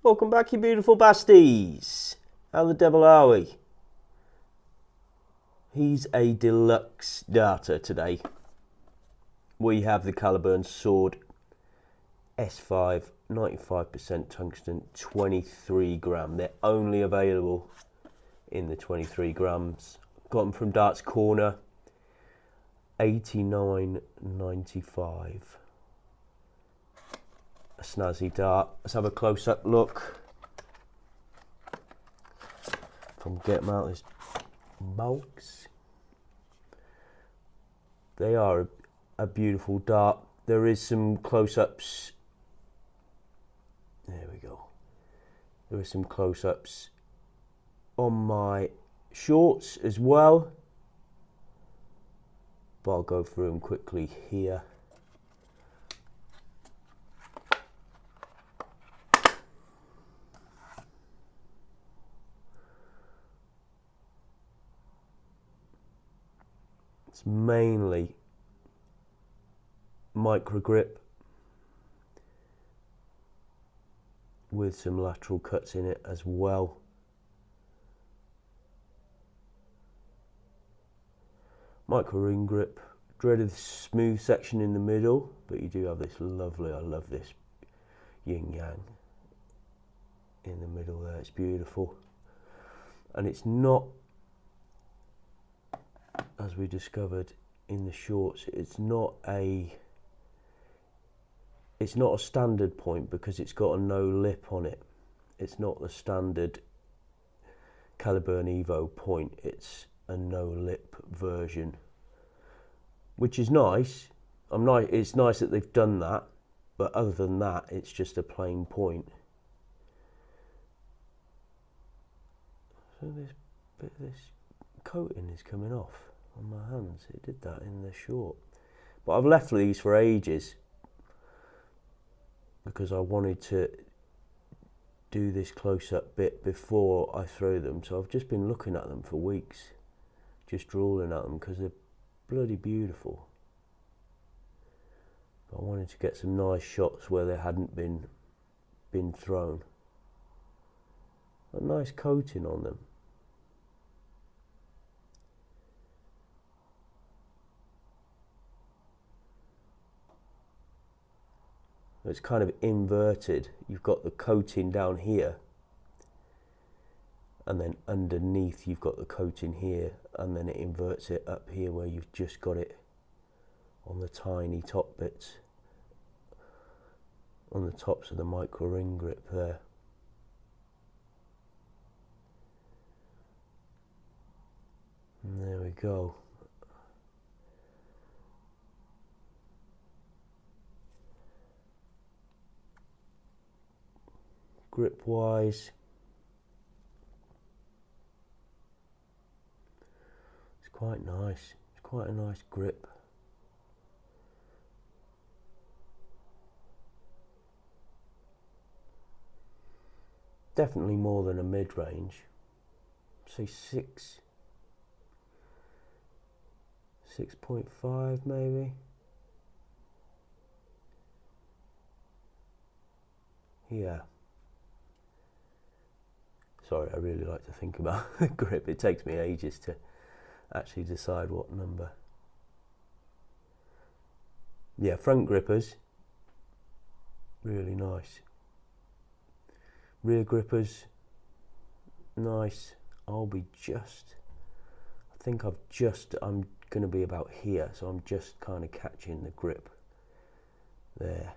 Welcome back, you beautiful basties. How the devil are we? He's a deluxe data today. We have the Caliburn Sword S5, 95% tungsten, 23 gram. They're only available in the 23 grams. Got them from Darts Corner, 89.95. A snazzy dart. Let's have a close-up look. If I can get them out of this box. They are a beautiful dart. There is some close-ups. There we go. There are some close-ups on my shorts as well, but I'll go through them quickly here. It's mainly micro grip with some lateral cuts in it as well. Micro ring grip, dreaded smooth section in the middle, but you do have this lovely, I love this yin yang in the middle there, it's beautiful. And it's not, as we discovered in the shorts, it's not a standard point because it's got a no lip on it. It's not the standard Caliburn Evo point, it's a no lip version, which is nice. It's nice that they've done that, but other than that, it's just a plain point. So this bit of this coating is coming off on my hands. It did that in the short, but I've left these for ages because I wanted to do this close-up bit before I throw them, so I've just been looking at them for weeks, just drooling at them because they're bloody beautiful. I wanted to get some nice shots where they hadn't been thrown. A nice coating on them. It's kind of inverted. You've got the coating down here, and then underneath you've got the coating here, and then it inverts it up here where you've just got it on the tiny top bits, on the tops of the micro ring grip there. And there we go. Grip wise, it's quite nice. It's quite a nice grip. Definitely more than a mid-range. Say 6.5 maybe. Yeah. Sorry, I really like to think about the grip. It takes me ages to actually decide what number. Yeah, front grippers, really nice. Rear grippers, nice. I'm going to be about here, so I'm just kind of catching the grip there,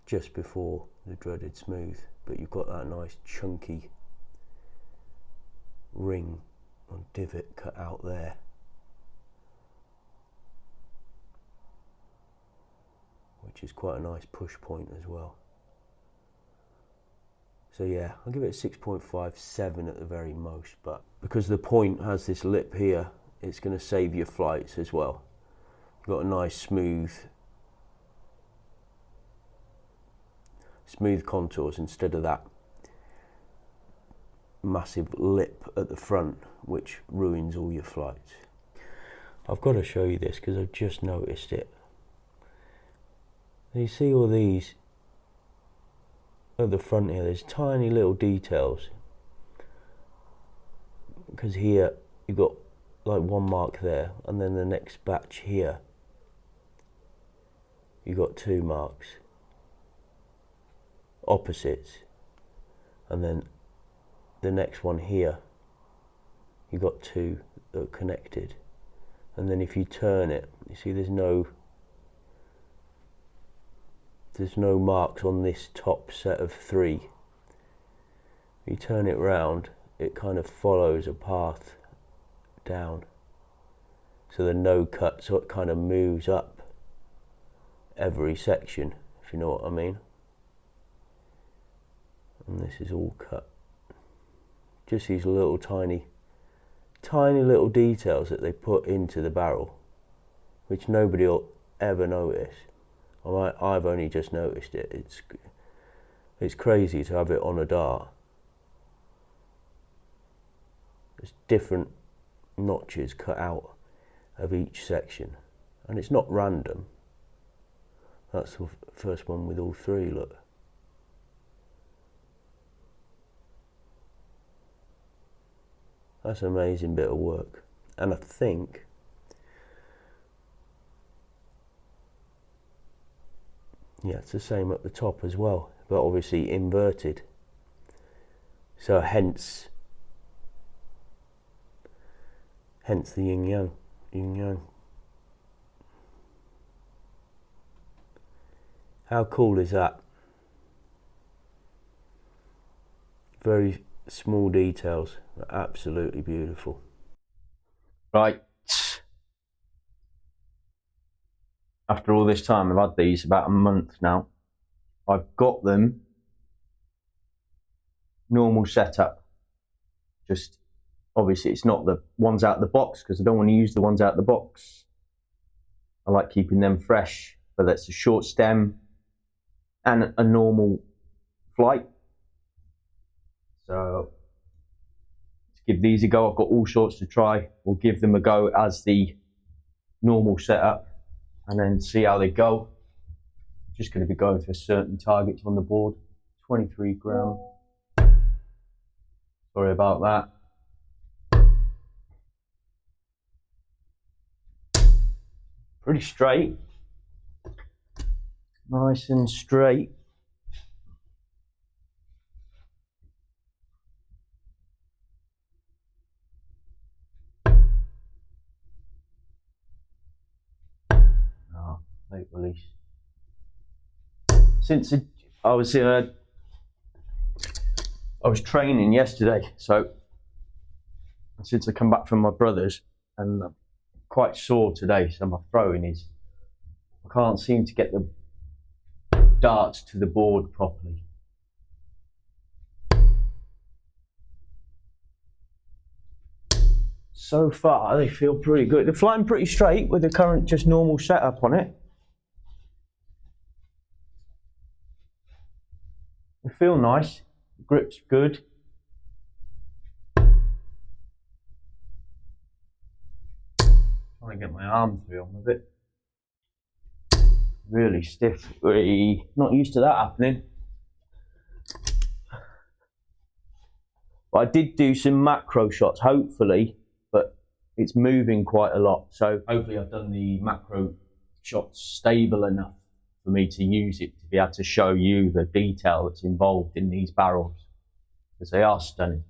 just before the dreaded smooth. But you've got that nice chunky ring or divot cut out there. Which is quite a nice push point as well. So yeah, I'll give it a 6.57 at the very most, but because the point has this lip here, it's going to save your flights as well. You've got a nice smooth contours instead of that massive lip at the front, which ruins all your flights. I've got to show you this because I've just noticed it. You see all these at the front here, there's tiny little details, because here you've got like one mark there, and then the next batch here you got 2 marks opposites, and then the next one here you got 2 that are connected, and then if you turn it, you see there's no marks on this top set of 3. If you turn it round, it kind of follows a path down, so the no cut, so it kind of moves up every section, if you know what I mean. And this is all cut. Just these little tiny little details that they put into the barrel, which nobody will ever notice. I've only just noticed it. It's crazy to have it on a dart. There's different notches cut out of each section, and it's not random. That's the first one with all 3, look. That's an amazing bit of work. And I think yeah, it's the same at the top as well, but obviously inverted. So hence the yin yang. How cool is that? Very small details, but absolutely beautiful. Right. After all this time, I've had these about a month now. I've got them normal setup. Just obviously it's not the ones out of the box, because I don't want to use the ones out of the box. I like keeping them fresh, but that's a short stem and a normal flight. So let's give these a go. I've got all sorts to try. We'll give them a go as the normal setup and then see how they go. Just going to be going for certain targets on the board. 23 gram. Sorry about that. Pretty straight. Nice and straight. Oh, late release. Since I was training yesterday, so since I come back from my brother's, and I'm quite sore today, so my throwing is, I can't seem to get the darts to the board properly. So far they feel pretty good. They're flying pretty straight with the current just normal setup on it. They feel nice, the grip's good. Trying to get my arm through on with it. Really stiff, really not used to that happening. But I did do some macro shots, hopefully, but it's moving quite a lot. So hopefully I've done the macro shots stable enough for me to use it to be able to show you the detail that's involved in these barrels, because they are stunning.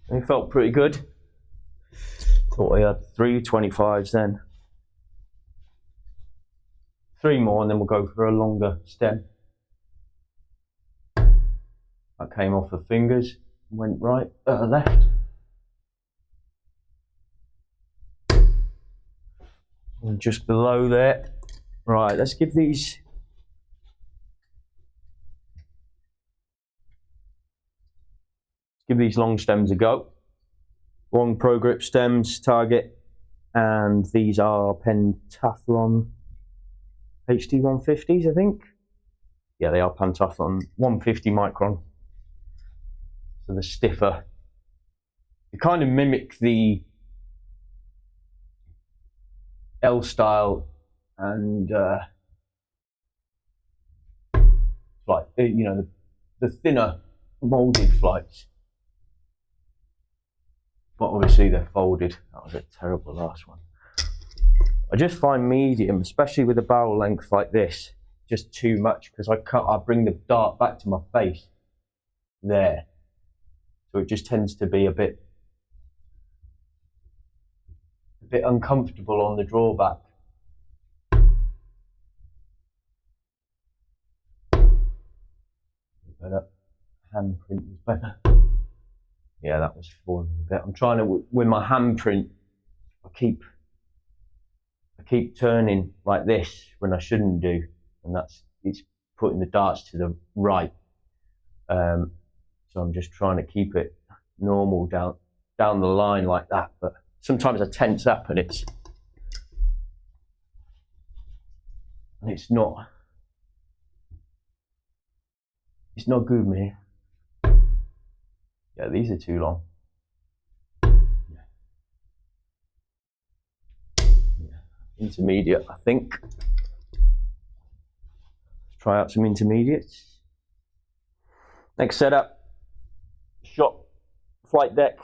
They felt pretty good. Thought I had 3 25s then. 3 more and then we'll go for a longer stem. That came off the fingers, went right, left. And just below there. Right, let's give these long stems a go. Long pro grip stems, target, and these are pentathlon HD 150s, I think. Yeah, they are pentathlon 150 micron. So the stiffer It kind of mimics the L style and like you know, the thinner molded flights, but obviously they're folded. That was a terrible last one. I just find medium, especially with a barrel length like this, just too much, because I bring the dart back to my face there, so it just tends to be a bit uncomfortable on the drawback. Better handprint is better. Yeah, that was falling a bit. I'm trying to, with my handprint, I keep turning like this when I shouldn't do, and it's putting the darts to the right. So I'm just trying to keep it normal down the line like that. But sometimes I tense up and it's not good, man. Yeah, these are too long. Yeah. Intermediate, I think. Let's try out some intermediates. Next setup, shop flight deck,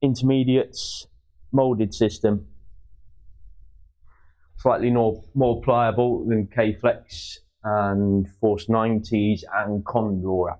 intermediates, molded system. Slightly more pliable than K-Flex and Force 90s and Condor axes.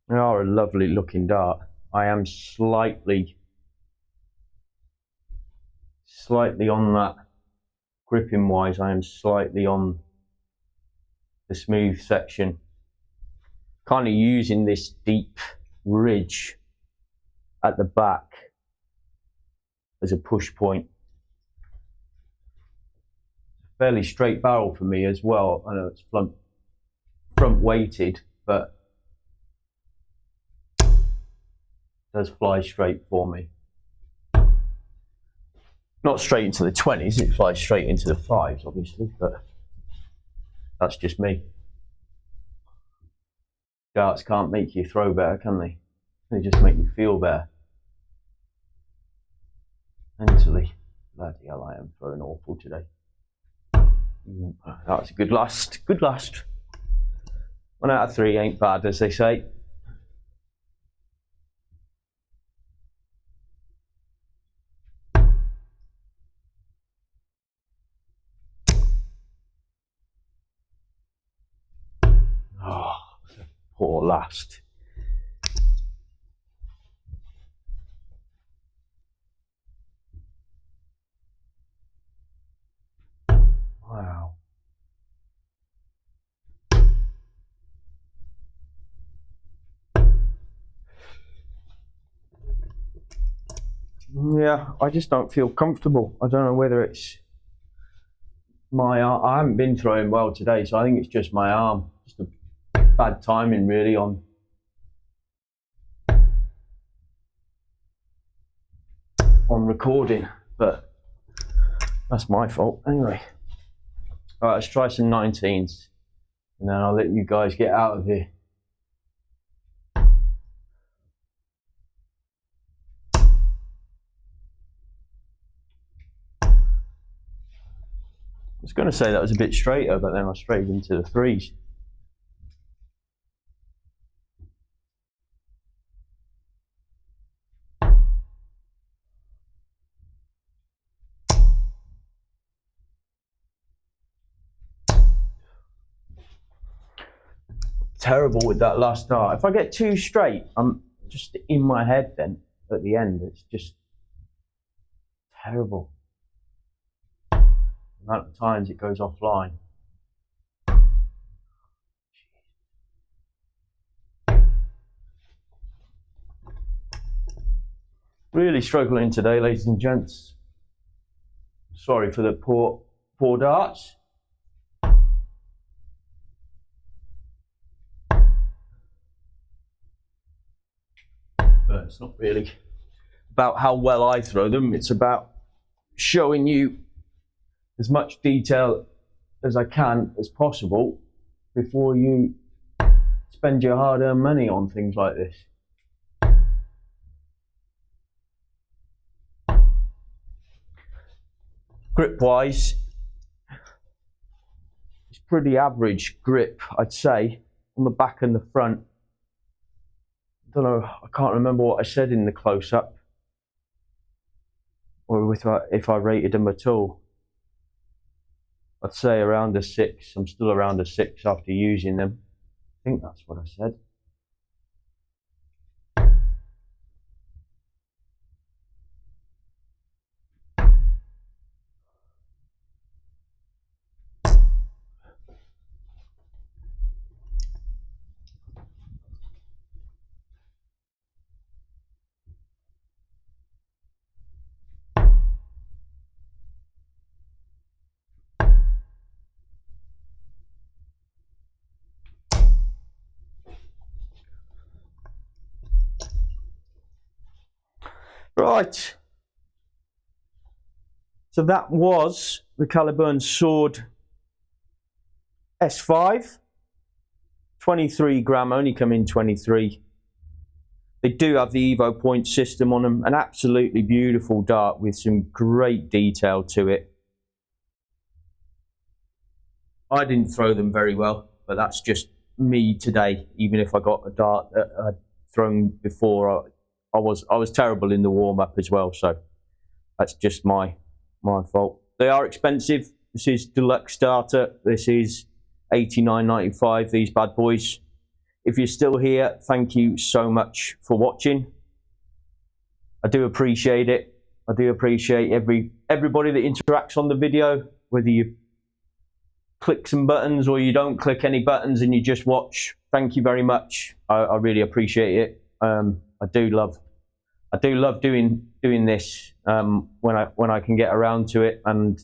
They are a lovely looking dart. I am slightly on that, gripping wise, I am slightly on the smooth section. Kind of using this deep ridge at the back as a push point. Fairly straight barrel for me as well. I know it's front weighted, but does fly straight for me. Not straight into the 20s, it flies straight into the 5s, obviously, but that's just me. Darts can't make you throw better, can they? They just make you feel better. Mentally. Bloody hell, I am throwing awful today. That was a good last. Good last. 1 out of 3 ain't bad, as they say. Oh, poor last. Wow. Yeah, I just don't feel comfortable. I don't know whether it's my arm. I haven't been throwing well today, so I think it's just my arm. Just a bad timing, really, on recording, but that's my fault anyway. All right, let's try some 19s, and then I'll let you guys get out of here. I was going to say that was a bit straighter, but then I strayed into the 3s. Terrible with that last dart. If I get too straight, I'm just in my head then at the end. It's just terrible. The amount of times it goes offline. Really struggling today, ladies and gents. Sorry for the poor darts. But it's not really about how well I throw them, it's about showing you as much detail as I can as possible before you spend your hard-earned money on things like this. Grip-wise, it's pretty average grip, I'd say, on the back and the front. I don't know, I can't remember what I said in the close-up, or if I rated them at all. I'd say around a 6. I'm still around a 6 after using them. I think that's what I said. Right, so that was the Caliburn Sword S5, 23 gram, only come in 23. They do have the Evo point system on them, an absolutely beautiful dart with some great detail to it. I didn't throw them very well, but that's just me today. Even if I got a dart that I'd thrown before, I was terrible in the warm-up as well, so that's just my fault. They are expensive. This is deluxe starter. This is $89.95, these bad boys. If you're still here, thank you so much for watching. I do appreciate it. I do appreciate everybody that interacts on the video, whether you click some buttons or you don't click any buttons and you just watch. Thank you very much. I really appreciate it. I do love doing this when I can get around to it, and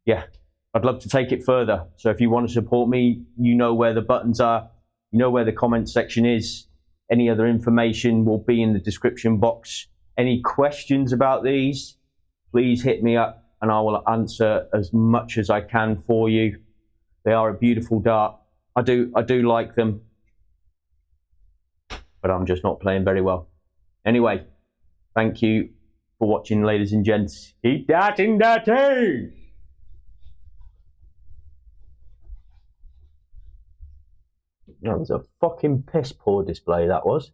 yeah, I'd love to take it further. So if you want to support me, you know where the buttons are, you know where the comment section is. Any other information will be in the description box. Any questions about these, please hit me up and I will answer as much as I can for you. They are a beautiful dart. I do like them, but I'm just not playing very well. Anyway, thank you for watching, ladies and gents. Keep darting dirty! That was a fucking piss poor display, that was.